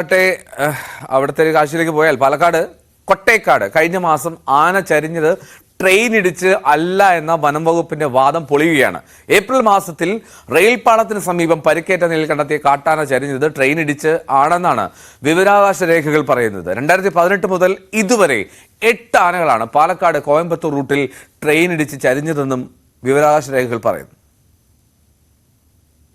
അവിടുത്തെ ഒരു കാഴ്ചയിലേക്ക് പോയാൽ പാലക്കാട് കൊട്ടേക്കാട് കഴിഞ്ഞ മാസം ആന ചരിഞ്ഞത് ട്രെയിൻ ഇടിച്ച് അല്ല എന്ന വനം വകുപ്പിന്റെ വാദം പൊളിയുകയാണ്. ഏപ്രിൽ മാസത്തിൽ റെയിൽപാളത്തിന് സമീപം പരിക്കേറ്റ നിലയിൽ കണ്ടെത്തിയ കാട്ടാന ചരിഞ്ഞത് ട്രെയിൻ ഇടിച്ച് ആണെന്നാണ് വിവരാവകാശ രേഖകൾ പറയുന്നത്. 2018 മുതൽ ഇതുവരെ 8 ആനകളാണ് പാലക്കാട് കോയമ്പത്തൂർ റൂട്ടിൽ ട്രെയിൻ ഇടിച്ച് ചരിഞ്ഞതെന്നും വിവരാവകാശ രേഖകൾ പറയുന്നു.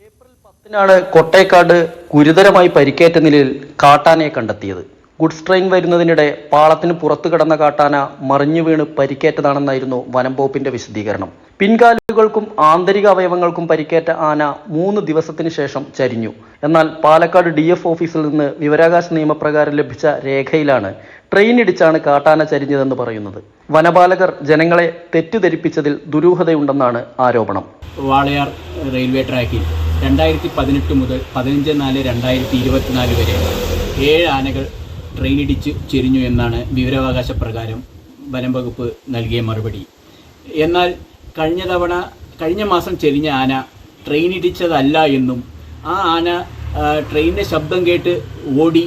ഏപ്രിൽ 10-നാണ് കൊട്ടേക്കാട് ഗുരുതരമായി പരിക്കേറ്റ നിലയിൽ കാട്ടാനയെ കണ്ടെത്തിയത്. ഗുഡ്സ് ട്രെയിൻ വരുന്നതിനിടെ പാളത്തിന് പുറത്തു കിടന്ന കാട്ടാന മറിഞ്ഞു വീണ് പരിക്കേറ്റതാണെന്നായിരുന്നു വനം വകുപ്പിന്റെ വിശദീകരണം. പിൻകാലുകൾക്കും ആന്തരിക അവയവങ്ങൾക്കും പരിക്കേറ്റ ആന 3 ദിവസത്തിന് ശേഷം ചരിഞ്ഞു. എന്നാൽ പാലക്കാട് DF ഓഫീസിൽ നിന്ന് വിവരാവകാശ നിയമപ്രകാരം ലഭിച്ച രേഖയിലാണ് ട്രെയിൻ ഇടിച്ചാണ് കാട്ടാന ചരിഞ്ഞതെന്ന് പറയുന്നത്. വനപാലകർ ജനങ്ങളെ തെറ്റിദ്ധരിപ്പിച്ചതിൽ ദുരൂഹതയുണ്ടെന്നാണ് ആരോപണം. വാളയാർ റെയിൽവേ ട്രാക്കിൽ 2018 മുതൽ 15/4/2024 വരെ 7 ആനകൾ ട്രെയിൻ ഇടിച്ച് ചെരിഞ്ഞു എന്നാണ് വിവരാവകാശ പ്രകാരം വനം വകുപ്പ് നൽകിയ മറുപടി. എന്നാൽ കഴിഞ്ഞ മാസം ചെരിഞ്ഞ ആന ട്രെയിൻ ഇടിച്ചതല്ല എന്നും ആ ആന ട്രെയിനിൻ്റെ ശബ്ദം കേട്ട് ഓടി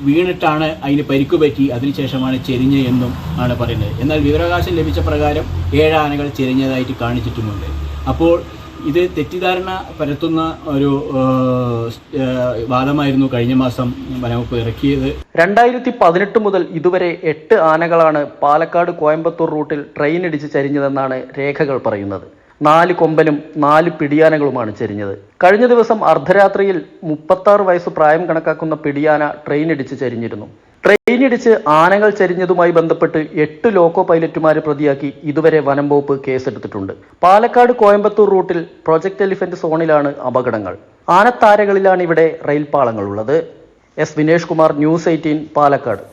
വീണിട്ടാണ് അതിന് പരിക്ക് പറ്റി അതിനുശേഷമാണ് ചെരിഞ്ഞ് എന്നും ആണ് പറയുന്നത്. എന്നാൽ വിവരാവകാശം ലഭിച്ച പ്രകാരം 7 ആനകൾ ചെരിഞ്ഞതായിട്ട് കാണിച്ചിട്ടുമുണ്ട്. അപ്പോൾ ഇത് തെറ്റിദ്ധാരണ പരത്തുന്ന ഒരു വാദമായിരുന്നു കഴിഞ്ഞ മാസം വനവകുപ്പ് ഇറക്കിയത്. 2018 മുതൽ ഇതുവരെ 8 ആനകളാണ് പാലക്കാട് കോയമ്പത്തൂർ റൂട്ടിൽ ട്രെയിൻ ഇടിച്ച് ചരിഞ്ഞതെന്നാണ് രേഖകൾ പറയുന്നത്. 4 കൊമ്പനും 4 പിടിയാനകളുമാണ് ചരിഞ്ഞത്. കഴിഞ്ഞ ദിവസം അർദ്ധരാത്രിയിൽ 36 വയസ്സ് പ്രായം കണക്കാക്കുന്ന പിടിയാന ട്രെയിൻ ഇടിച്ച് ചരിഞ്ഞിരുന്നു. ട്രെയിൻ ഇടിച്ച് ആനകൾ ചരിഞ്ഞതുമായി ബന്ധപ്പെട്ട് 8 ലോക്കോ പൈലറ്റുമാരെ പ്രതിയാക്കി ഇതുവരെ വനം വകുപ്പ് കേസെടുത്തിട്ടുണ്ട്. പാലക്കാട് കോയമ്പത്തൂർ റൂട്ടിൽ പ്രൊജക്ട് എലിഫന്റ് സോണിലാണ് അപകടങ്ങൾ. ആനത്താരകളിലാണ് ഇവിടെ റെയിൽപാളങ്ങളുള്ളത്. S. വിനേഷ് കുമാർ, News 18, പാലക്കാട്.